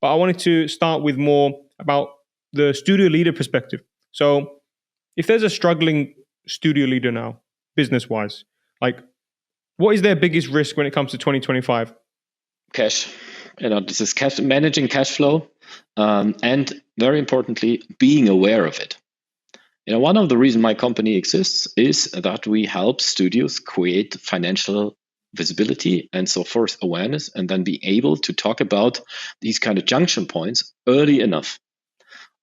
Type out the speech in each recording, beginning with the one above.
But I wanted to start with more about the studio leader perspective. So, if there's a struggling studio leader now, business wise, like what is their biggest risk when it comes to 2025? Cash. This is managing cash flow, and very importantly, being aware of it. One of the reasons my company exists is that we help studios create financial visibility and so forth, awareness, and then be able to talk about these kind of junction points early enough.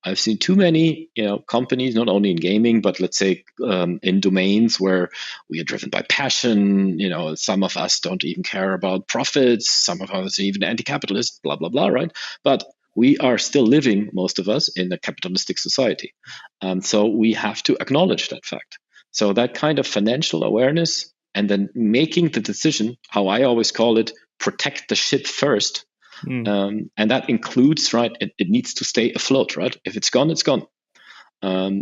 I've seen too many, companies, not only in gaming, but let's say in domains where we are driven by passion. Some of us don't even care about profits. Some of us are even anti-capitalist, blah, blah, blah, right? But we are still living, most of us, in a capitalistic society. So we have to acknowledge that fact. So that kind of financial awareness and then making the decision, how I always call it, protect the ship first. And that includes, right, it needs to stay afloat, right? If it's gone, it's gone.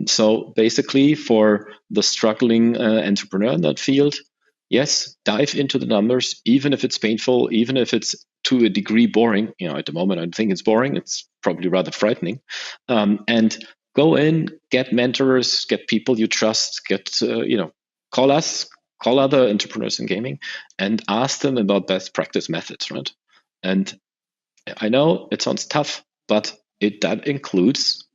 So basically for the struggling entrepreneur in that field, yes, dive into the numbers, even if it's painful, even if it's to a degree boring. At the moment, I don't think it's boring. It's probably rather frightening. And go in, get mentors, get people you trust, call us, call other entrepreneurs in gaming and ask them about best practice methods, right? And I know it sounds tough, but that includes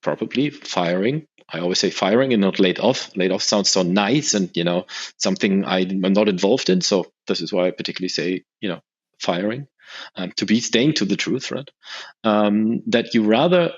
probably firing. I always say firing and not laid off. Laid off sounds so nice and something I'm not involved in. So this is why I particularly say firing, to be staying to the truth, right? That you rather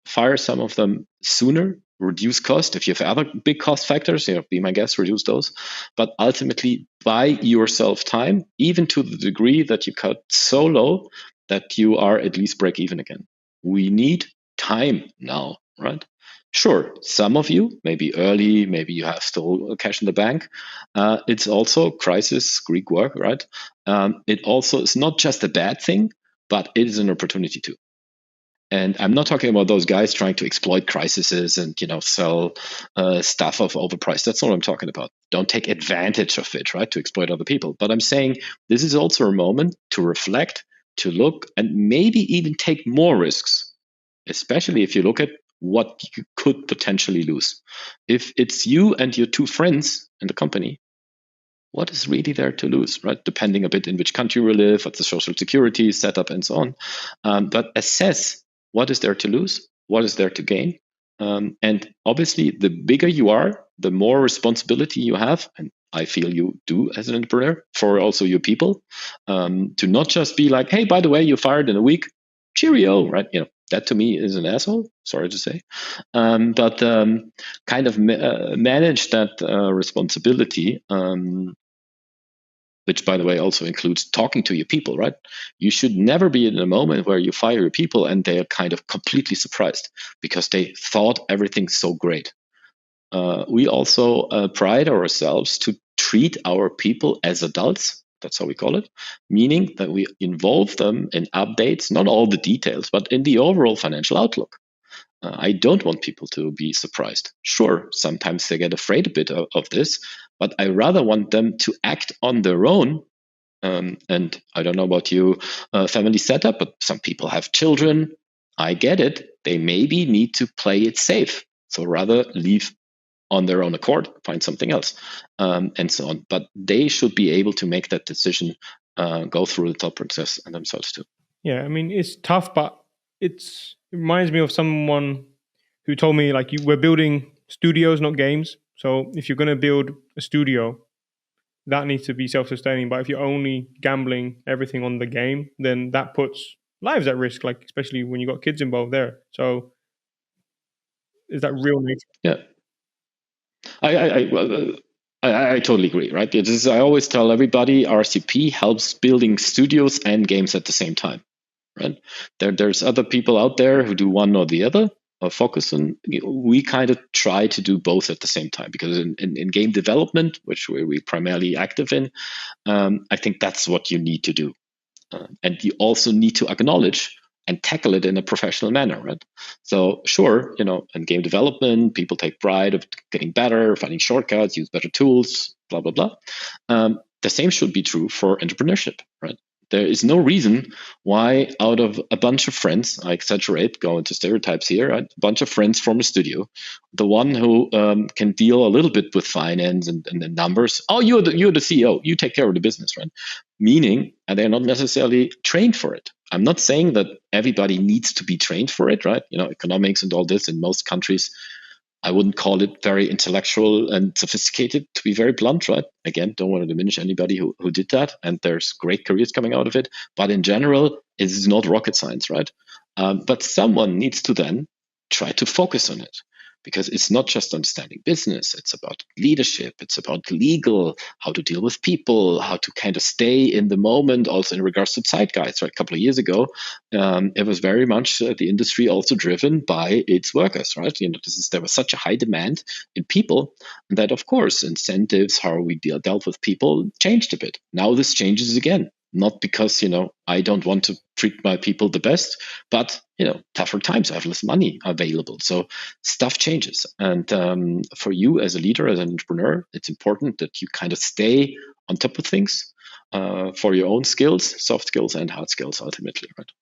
fire some of them sooner, reduce cost. If you have other big cost factors, be my guest, reduce those. But ultimately, buy yourself time, even to the degree that you cut so low that you are at least break even again. We need time now, right? Sure, some of you, maybe early, maybe you have still cash in the bank. It's also crisis, Greek word, right? It also is not just a bad thing, but it is an opportunity too. And I'm not talking about those guys trying to exploit crises and sell stuff of overpriced. That's not what I'm talking about. Don't take advantage of it, right, to exploit other people. But I'm saying this is also a moment to reflect, to look, and maybe even take more risks, especially if you look at what you could potentially lose. If it's you and your two friends in the company, what is really there to lose, right? Depending a bit in which country we live, what's the social security setup, and so on. But assess what is there to lose, what is there to gain. And obviously, the bigger you are, the more responsibility you have. And I feel you do as an entrepreneur for also your people, to not just be like, hey, by the way, you fired in a week, cheerio, right? That to me is an asshole, sorry to say. But kind of manage that responsibility, which, by the way, also includes talking to your people, right? You should never be in a moment where you fire your people and they are kind of completely surprised because they thought everything's so great. We also pride ourselves to treat our people as adults. That's how we call it, meaning that we involve them in updates, not all the details, but in the overall financial outlook. I don't want people to be surprised. Sure, sometimes they get afraid a bit of this, but I rather want them to act on their own. And I don't know about you, family setup, but some people have children. I get it. They maybe need to play it safe. So rather leave on their own accord, find something else, and so on. But they should be able to make that decision, go through the thought process and themselves too. Yeah, I mean, it's tough, but it reminds me of someone who told me, like, we're building studios, not games. So if you're going to build a studio, that needs to be self-sustaining. But if you're only gambling everything on the game, then that puts lives at risk, like especially when you got kids involved there. So is that real nature? Yeah. I totally agree, right? I always tell everybody RCP helps building studios and games at the same time, right? There's other people out there who do one or the other, or focus on. We kind of try to do both at the same time because in game development, which we're primarily active in, I think that's what you need to do. And you also need to acknowledge and tackle it in a professional manner, right? So sure, in game development, people take pride of getting better, finding shortcuts, use better tools, blah, blah, blah. the same should be true for entrepreneurship, right? There is no reason why out of a bunch of friends, I exaggerate, go into stereotypes here, right? A bunch of friends from a studio, the one who can deal a little bit with finance and the numbers, oh, you're the CEO, you take care of the business, right? Meaning, and they're not necessarily trained for it. I'm not saying that everybody needs to be trained for it, right? Economics and all this in most countries, I wouldn't call it very intellectual and sophisticated, to be very blunt, right? Again, don't want to diminish anybody who did that, and there's great careers coming out of it. But in general, it is not rocket science, right? But someone needs to then try to focus on it, because it's not just understanding business. It's about leadership. It's about legal, how to deal with people, how to kind of stay in the moment, also in regards to zeitgeist. Right? A couple of years ago, it was very much the industry also driven by its workers, right? There was such a high demand in people that, of course, incentives, how we dealt with people changed a bit. Now this changes again. Not because, I don't want to treat my people the best, but, tougher times, I have less money available. So stuff changes. And for you as a leader, as an entrepreneur, it's important that you kind of stay on top of things for your own skills, soft skills and hard skills, ultimately, right?